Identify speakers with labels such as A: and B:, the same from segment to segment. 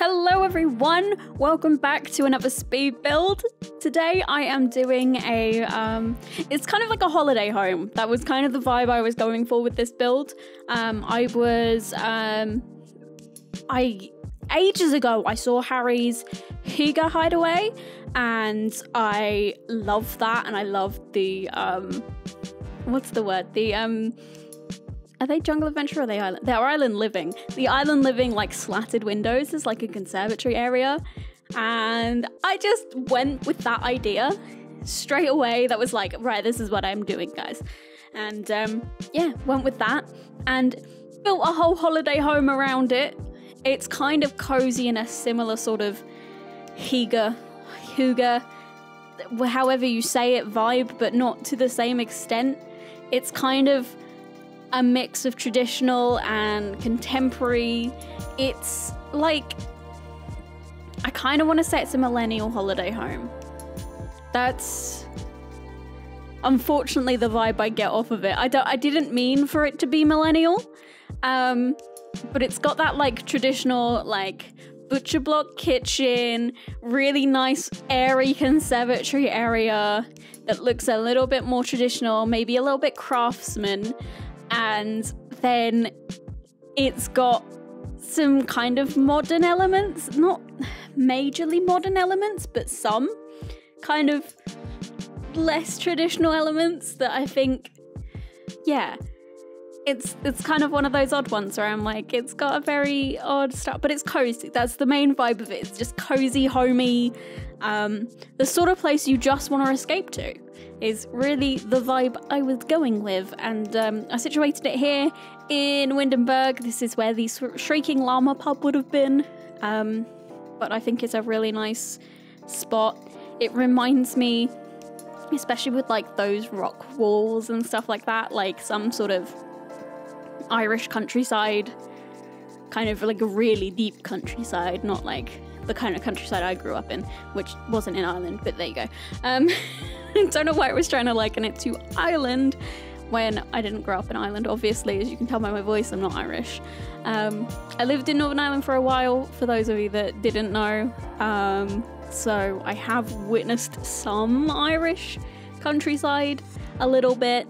A: Hello everyone, welcome back to another speed build. Today I am doing a, it's kind of like a holiday home. That was kind of the vibe I was going for with this build. Ages ago I saw Harry's Hideaway and I love that, and I love the, what's the word? The, are they jungle adventure or are they island? They're island living. The island living, like, slatted windows is like a conservatory area. And I just went with that idea straight away. That was like, right, this is what I'm doing, guys. And yeah, went with that and built a whole holiday home around it. It's kind of cozy in a similar sort of Hygge, however you say it, vibe, but not to the same extent. It's kind of a mix of traditional and contemporary. It's like, I kind of want to say it's a millennial holiday home. That's unfortunately the vibe I get off of it. I didn't mean for it to be millennial, but it's got that like traditional like butcher block kitchen, really nice airy conservatory area that looks a little bit more traditional, maybe a little bit craftsman. And then it's got some kind of modern elements, not majorly modern elements, but some kind of less traditional elements that I think, yeah, it's kind of one of those odd ones where I'm like, it's got a very odd stuff, but it's cozy. That's the main vibe of it. It's just cozy, homey, the sort of place you just want to escape to. Is really the vibe I was going with, and I situated it here in Windenburg. This is where the Shrieking Llama pub would have been, but I think it's a really nice spot. It reminds me, especially with like those rock walls and stuff like that, like some sort of Irish countryside, kind of like a really deep countryside, not like the kind of countryside I grew up in, which wasn't in Ireland, but there you go. I don't know why I was trying to liken it to Ireland when I didn't grow up in Ireland, obviously. As you can tell by my voice, I'm not Irish. I lived in Northern Ireland for a while, for those of you that didn't know. So I have witnessed some Irish countryside a little bit,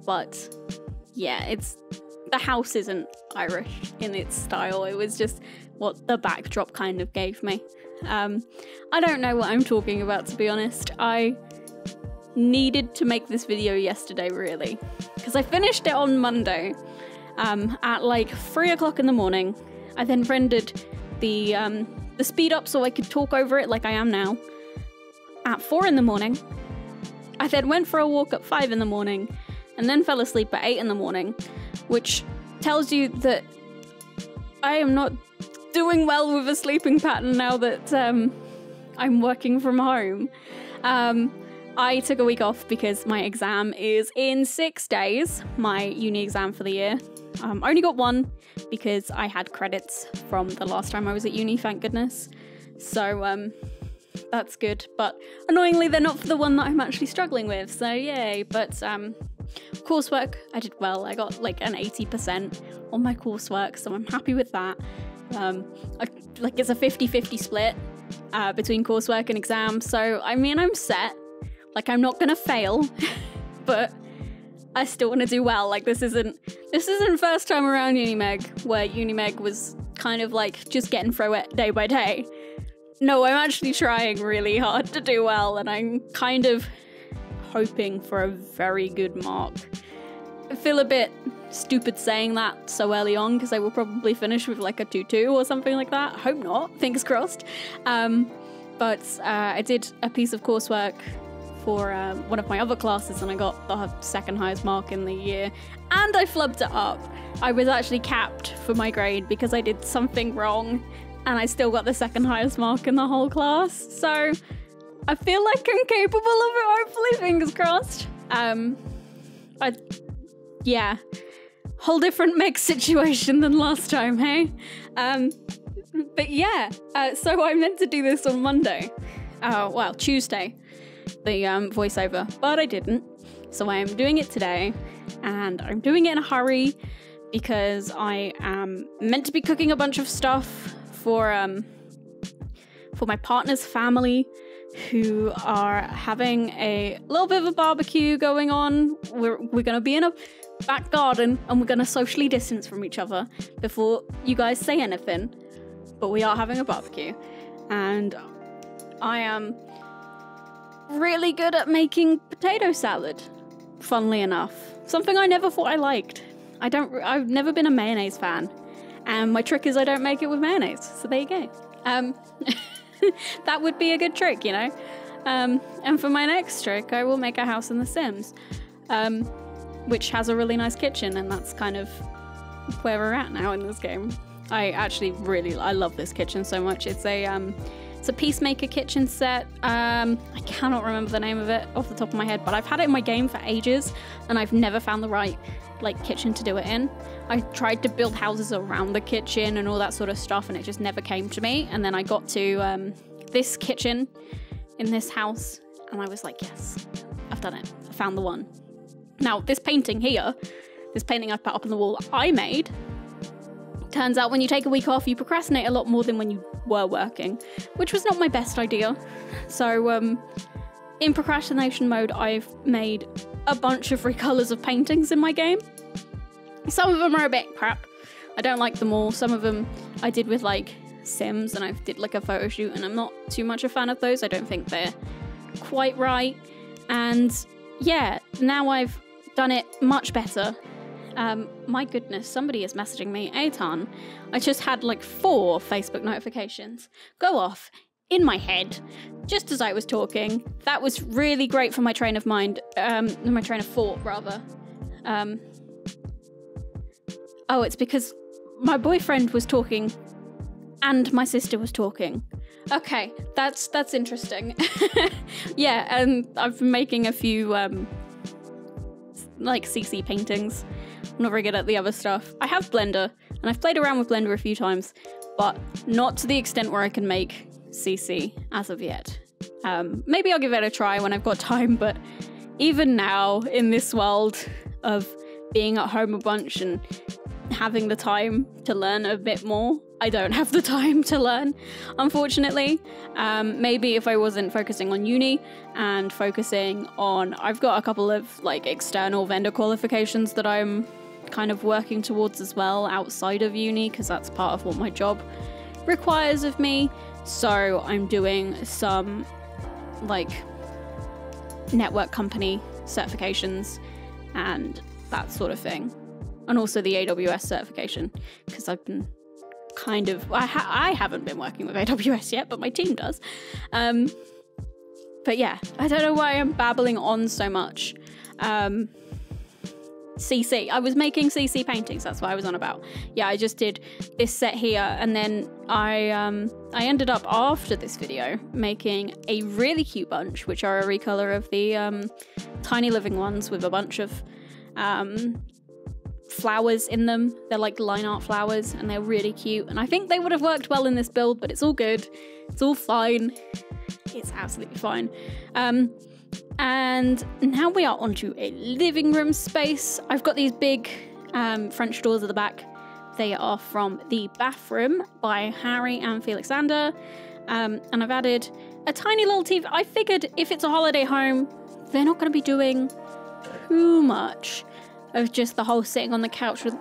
A: but yeah, the house isn't Irish in its style. It was just what the backdrop kind of gave me. I don't know what I'm talking about, to be honest. I needed to make this video yesterday, really, because I finished it on Monday at like 3 o'clock in the morning. I then rendered the speed up so I could talk over it like I am now at 4 in the morning. I then went for a walk at 5 in the morning and then fell asleep at 8 in the morning, which tells you that I am not doing well with a sleeping pattern now that I'm working from home. I took a week off because my exam is in 6 days, my uni exam for the year. I only got one because I had credits from the last time I was at uni, thank goodness. So that's good, but annoyingly they're not for the one that I'm actually struggling with, so yay. But coursework, I did well. I got like an 80% on my coursework, so I'm happy with that. Like it's a 50-50 split between coursework and exams, so I mean I'm set. Like, I'm not gonna fail, but I still want to do well. Like, this isn't first time around Unimeg, where Unimeg was kind of like just getting through it day by day. No, I'm actually trying really hard to do well, and I'm kind of hoping for a very good mark. I feel a bit stupid saying that so early on, because I will probably finish with like a 2-2 or something like that. Hope not, fingers crossed. But I did a piece of coursework for one of my other classes, and I got the second highest mark in the year, and I flubbed it up. I was actually capped for my grade because I did something wrong, and I still got the second highest mark in the whole class, so I feel like I'm capable of it, hopefully, fingers crossed. Yeah, whole different mix situation than last time, hey? But yeah, so I meant to do this on Monday, well, Tuesday, the voiceover, but I didn't, so I am doing it today, and I'm doing it in a hurry because I am meant to be cooking a bunch of stuff for for my partner's family, who are having a little bit of a barbecue going on. We're going to be in a back garden, and we're going to socially distance from each other before you guys say anything. But we are having a barbecue, and I am really good at making potato salad, funnily enough. Something I never thought I liked. I've never been a mayonnaise fan, and my trick is I don't make it with mayonnaise, so there you go. That would be a good trick, you know? And for my next trick, I will make a house in The Sims, which has a really nice kitchen, and that's kind of where we're at now in this game. I love this kitchen so much. It's a Peacemaker kitchen set. I cannot remember the name of it off the top of my head, but I've had it in my game for ages, and I've never found the right kitchen to do it in. I tried to build houses around the kitchen and all that sort of stuff, and it just never came to me. And then I got to this kitchen in this house, and I was like, yes, I've done it. I found the one. Now, this painting here, this painting I put up on the wall I made, turns out when you take a week off, you procrastinate a lot more than when you were working, which was not my best idea. So in procrastination mode, I've made a bunch of recolors of paintings in my game. Some of them are a bit crap. I don't like them all. Some of them I did with Sims, and I did a photo shoot, and I'm not too much a fan of those. I don't think they're quite right. And yeah, now I've done it much better. My goodness, somebody is messaging me a ton. I just had 4 Facebook notifications go off in my head just as I was talking. That was really great for my train of mind, my train of thought rather. Oh, it's because my boyfriend was talking and my sister was talking. Okay, that's interesting. Yeah, and I've been making a few CC paintings. I'm not very good at the other stuff. I have Blender, and I've played around with Blender a few times, but not to the extent where I can make CC as of yet. Maybe I'll give it a try when I've got time, but even now, in this world of being at home a bunch and having the time to learn a bit more, I don't have the time to learn, unfortunately. Maybe if I wasn't focusing on uni and focusing on... I've got a couple of external vendor qualifications that I'm kind of working towards as well outside of uni, because that's part of what my job requires of me. So I'm doing some network company certifications and that sort of thing. And also the AWS certification, because I've been kind of... I haven't been working with AWS yet, but my team does. But yeah, I don't know why I'm babbling on so much. CC. I was making CC paintings, that's what I was on about. Yeah, I just did this set here, and then I ended up, after this video, making a really cute bunch, which are a recolor of the tiny living ones with a bunch of flowers in them. They're line art flowers, and they're really cute, and I think they would have worked well in this build, but it's all good. It's all fine. It's absolutely fine. And now we are onto a living room space. I've got these big French doors at the back. They are from the bathroom by Harry and Felixander. And I've added a tiny little TV. I figured if it's a holiday home, they're not going to be doing too much of just the whole sitting on the couch with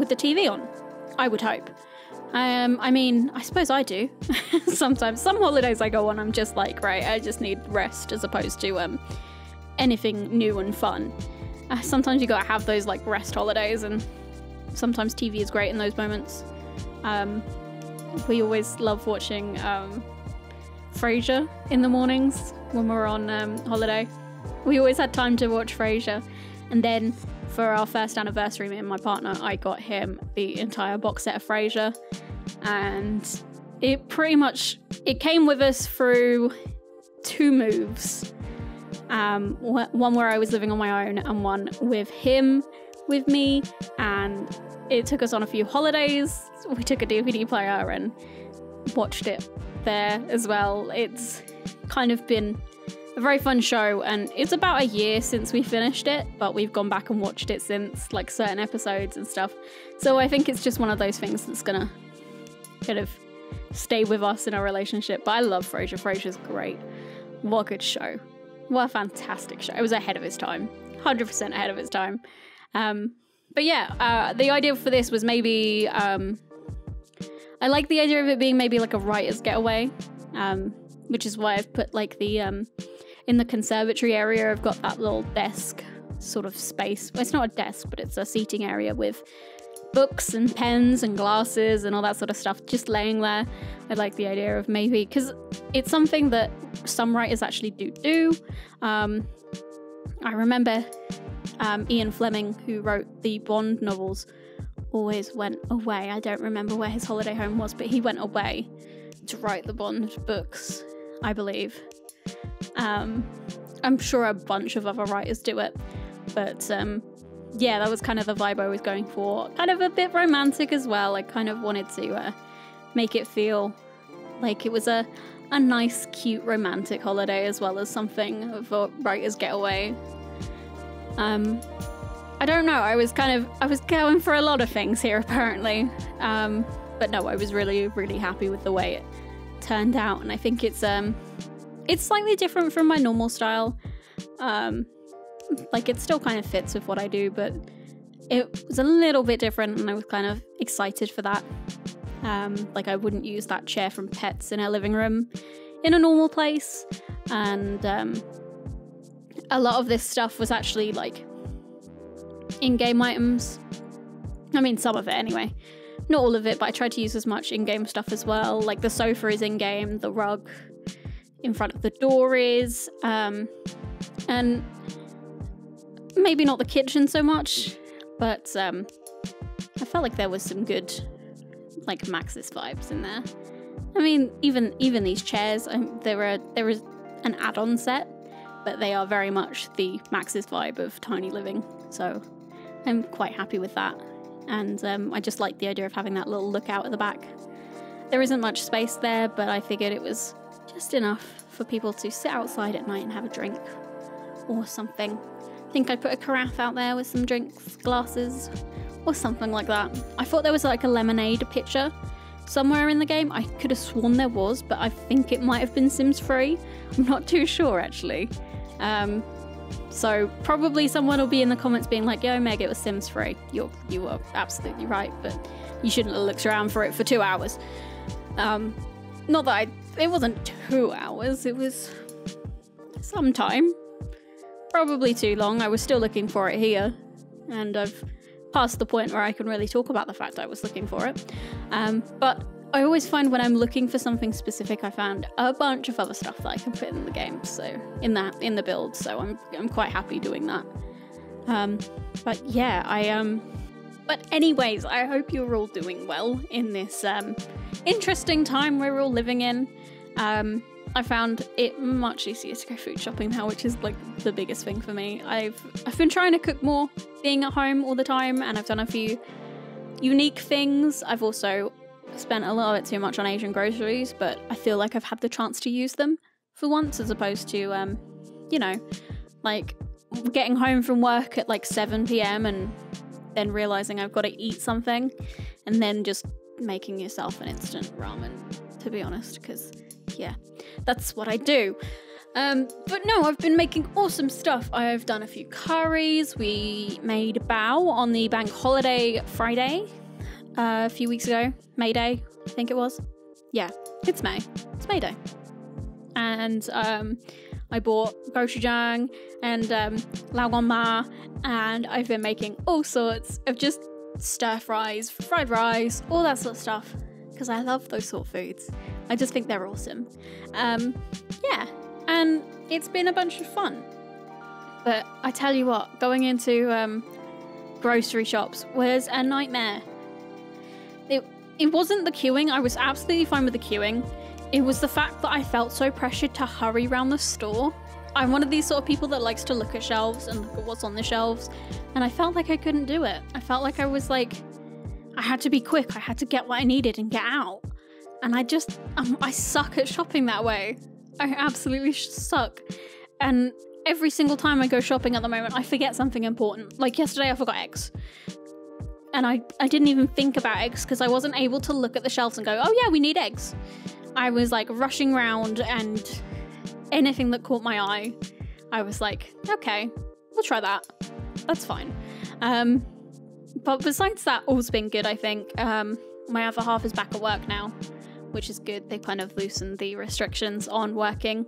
A: the TV on, I would hope. I mean, I suppose I do. Sometimes, some holidays I go on, I'm just right, I just need rest as opposed to anything new and fun. Sometimes you gotta have those rest holidays, and sometimes TV is great in those moments. We always love watching Frasier in the mornings when we're on holiday. We always had time to watch Frasier, and then for our first anniversary, me and my partner, I got him the entire box set of Frasier, and it came with us through 2 moves. One where I was living on my own, and one with him, with me, and it took us on a few holidays. We took a DVD player and watched it there as well. It's kind of been a very fun show, and it's about a year since we finished it, but we've gone back and watched it since, certain episodes and stuff. So I think it's just one of those things that's gonna kind of stay with us in our relationship. But I love Frasier. Frasier's great. What a good show. What a fantastic show. It was ahead of its time. 100% ahead of its time. But yeah, the idea for this was maybe... I like the idea of it being maybe like a writer's getaway, which is why I've put like the... in the conservatory area, I've got that little desk sort of space. Well, it's not a desk, but it's a seating area with books and pens and glasses and all that sort of stuff just laying there. I like the idea of maybe... Because it's something that some writers actually do. I remember Ian Fleming, who wrote the Bond novels, always went away. I don't remember where his holiday home was, but he went away to write the Bond books, I believe. I'm sure a bunch of other writers do it, but yeah, that was kind of the vibe I was going for. Kind of a bit romantic as well. I kind of wanted to make it feel like it was a nice, cute, romantic holiday as well as something of a writer's getaway. I don't know, I was going for a lot of things here apparently. But no, I was really, really happy with the way it turned out, and I think it's slightly different from my normal style. Like, it still kind of fits with what I do, but it was a little bit different, and I was kind of excited for that. Like, I wouldn't use that chair from Pets in our living room in a normal place, and a lot of this stuff was actually, like, in-game items. I mean, some of it anyway. Not all of it, but I tried to use as much in-game stuff as well. Like, the sofa is in-game, the rug in front of the door is, and maybe not the kitchen so much, but I felt like there was some good, like, Maxis vibes in there. I mean, even these chairs, there is an add-on set, but they are very much the Maxis vibe of tiny living, so I'm quite happy with that. And I just like the idea of having that little lookout at the back. There isn't much space there, but I figured it was just enough for people to sit outside at night and have a drink or something. I think I put a carafe out there with some drinks, glasses, or something like that. I thought there was like a lemonade pitcher somewhere in the game. I could have sworn there was, but I think it might have been Sims 3. I'm not too sure actually. So probably someone will be in the comments being like, yo Meg, it was Sims 3. You were absolutely right, but you shouldn't have looked around for it for 2 hours. Not that it wasn't 2 hours, it was some time. Probably too long. I was still looking for it here, and I've passed the point where I can really talk about the fact I was looking for it. But I always find when I'm looking for something specific, I found a bunch of other stuff that I can put in the game, so in the build, so I'm quite happy doing that. But yeah, but anyways, I hope you're all doing well in this interesting time we're all living in. I found it much easier to go food shopping now, which is like the biggest thing for me. I've been trying to cook more, being at home all the time, and I've done a few unique things. I've also spent a little bit too much on Asian groceries, but I feel like I've had the chance to use them for once, as opposed to, you know, like getting home from work at like 7 p.m. and then realizing I've got to eat something, and then just making yourself an instant ramen, to be honest, because yeah, that's what I do. But no, I've been making awesome stuff. I've done a few curries. We made bao on the bank holiday Friday a few weeks ago. May Day, I think it was. Yeah, it's May. It's May Day. And I bought gochujang and laoguang, and I've been making all sorts of just stir fries, fried rice, all that sort of stuff, because I love those sort of foods. I just think they're awesome. Yeah, and it's been a bunch of fun. But I tell you what, going into grocery shops was a nightmare. It wasn't the queuing. I was absolutely fine with the queuing. It was the fact that I felt so pressured to hurry around the store. I'm one of these sort of people that likes to look at shelves and look at what's on the shelves, and I felt like I couldn't do it. I felt like I was like, I had to be quick. I had to get what I needed and get out. And I suck at shopping that way. I absolutely suck. And every single time I go shopping at the moment, I forget something important. Like yesterday, I forgot eggs. and I didn't even think about eggs because I wasn't able to look at the shelves and go, oh yeah, we need eggs. I was like rushing around, and anything that caught my eye, I was like, okay, we'll try that. That's fine. But besides that, all's been good, I think. My other half is back at work now, which is good. They kind of loosened the restrictions on working.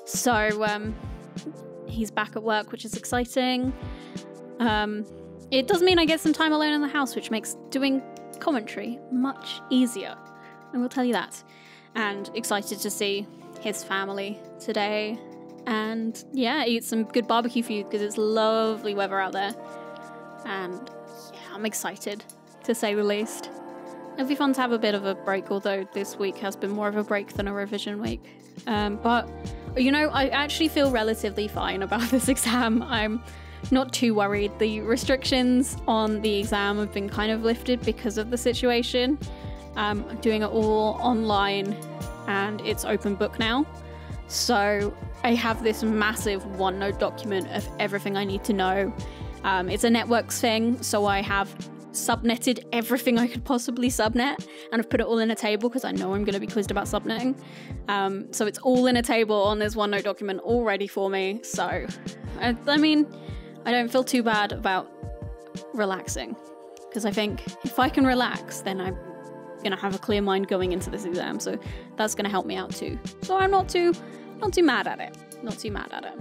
A: So he's back at work, which is exciting. It does mean I get some time alone in the house, which makes doing commentary much easier. I will tell you that. And excited to see his family today. And yeah, eat some good barbecue food because it's lovely weather out there. And yeah, I'm excited, to say the least. It'll be fun to have a bit of a break, although this week has been more of a break than a revision week. But, you know, I actually feel relatively fine about this exam. I'm not too worried. The restrictions on the exam have been kind of lifted because of the situation. I'm doing it all online and it's open book now. So I have this massive OneNote document of everything I need to know. It's a networks thing, so I have subnetted everything I could possibly subnet, and I've put it all in a table because I know I'm going to be quizzed about subnetting. So it's all in a table on this OneNote document all ready for me. So, I mean, I don't feel too bad about relaxing, because I think if I can relax, then I'm going to have a clear mind going into this exam. So that's going to help me out too. So I'm not too mad at it. Not too mad at it.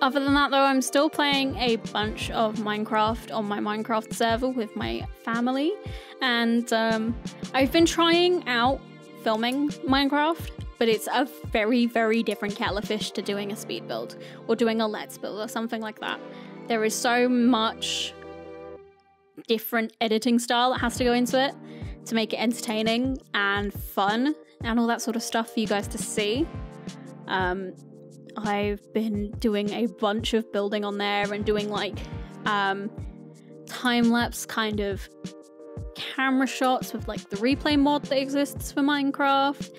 A: Other than that, though, I'm still playing a bunch of Minecraft on my Minecraft server with my family, and I've been trying out filming Minecraft, but it's a very, very different kettle of fish to doing a speed build or doing a let's build or something like that. There is so much different editing style that has to go into it to make it entertaining and fun and all that sort of stuff for you guys to see. I've been doing a bunch of building on there and doing like time-lapse kind of camera shots with like the replay mod that exists for Minecraft,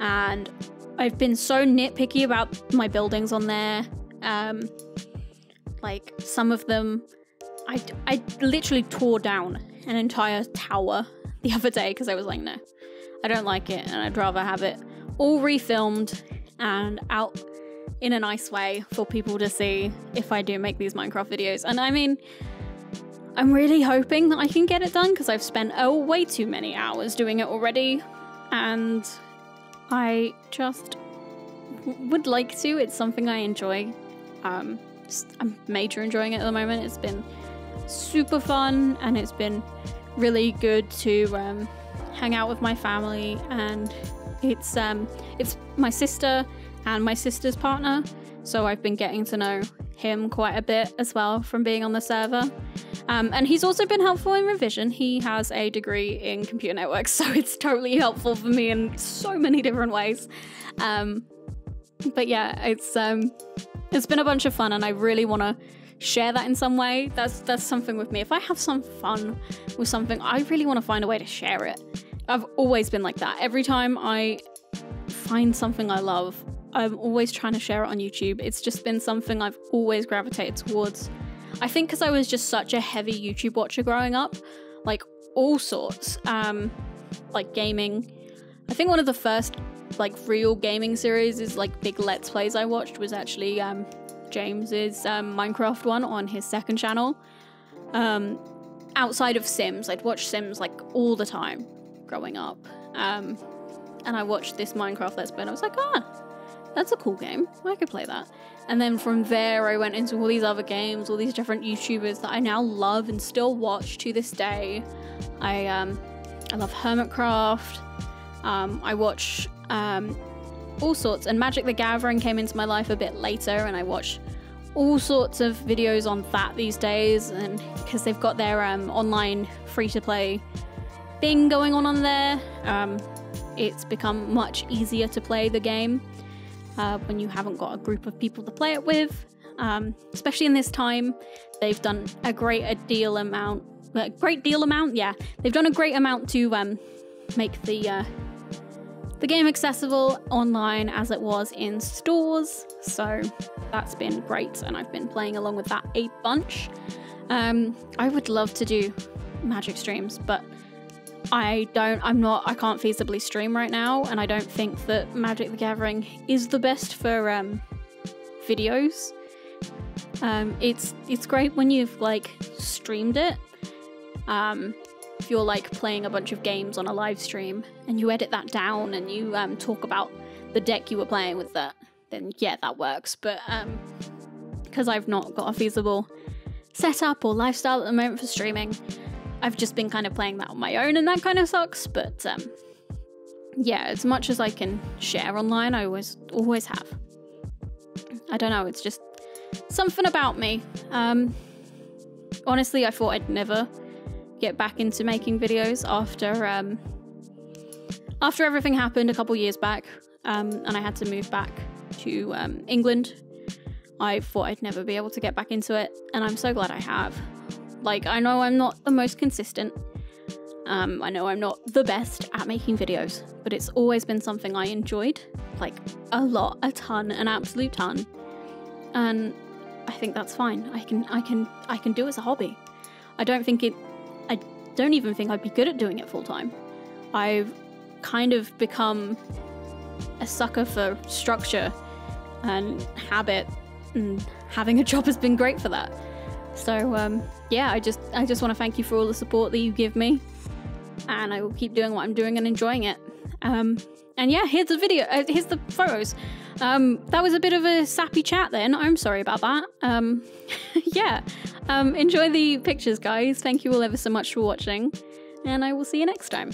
A: and I've been so nitpicky about my buildings on there. Like some of them, I literally tore down an entire tower the other day because I was like, no, I don't like it, and I'd rather have it all refilmed and out in a nice way for people to see if I do make these Minecraft videos. And I mean, I'm really hoping that I can get it done because I've spent way too many hours doing it already, and I just would like to. It's something I enjoy. I'm major enjoying it at the moment. It's been super fun, and it's been really good to hang out with my family, and it's my sister and my sister's partner, so I've been getting to know him quite a bit as well from being on the server. And he's also been helpful in revision. He has a degree in computer networks, so it's totally helpful for me in so many different ways. But yeah, it's been a bunch of fun, and I really want to share that in some way. That's something with me. If I have some fun with something, I really want to find a way to share it. I've always been like that. Every time I find something I love, I'm always trying to share it on YouTube. It's just been something I've always gravitated towards. I think because I was just such a heavy YouTube watcher growing up, like all sorts, like gaming. I think one of the first like real gaming series is like big Let's Plays I watched was actually James's Minecraft one on his second channel. Outside of Sims, I'd watch Sims like all the time growing up. And I watched this Minecraft Let's Play and I was like, that's a cool game. I could play that. And then from there, I went into all these other games, all these different YouTubers that I now love and still watch to this day. I love Hermitcraft. I watch all sorts. And Magic the Gathering came into my life a bit later, and I watch all sorts of videos on that these days. And because they've got their online free-to-play thing going on there, it's become much easier to play the game when you haven't got a group of people to play it with. Especially in this time, they've done a great deal amount. Yeah, they've done a great amount to make the game accessible online as it was in stores. So that's been great, and I've been playing along with that a bunch. I would love to do Magic streams, but I can't feasibly stream right now, and I don't think that Magic the Gathering is the best for videos. It's great when you've like streamed it. If you're like playing a bunch of games on a live stream and you edit that down and you talk about the deck you were playing with that, then yeah, that works. But because I've not got a feasible setup or lifestyle at the moment for streaming, I've just been kind of playing that on my own, and that kind of sucks. But yeah, as much as I can share online, I always have. I don't know, it's just something about me. Honestly, I thought I'd never get back into making videos after everything happened a couple years back, and I had to move back to England. I thought I'd never be able to get back into it, and I'm so glad I have. Like, I know I'm not the most consistent. I know I'm not the best at making videos, but it's always been something I enjoyed, like a lot, a ton, an absolute ton. And I think that's fine. I can do it as a hobby. I don't even think I'd be good at doing it full time. I've kind of become a sucker for structure and habit, and having a job has been great for that. So yeah, I just want to thank you for all the support that you give me, and I will keep doing what I'm doing and enjoying it. And yeah, here's the video. Here's the photos. That was a bit of a sappy chat then. I'm sorry about that. Yeah. Enjoy the pictures, guys. Thank you all ever so much for watching, and I will see you next time.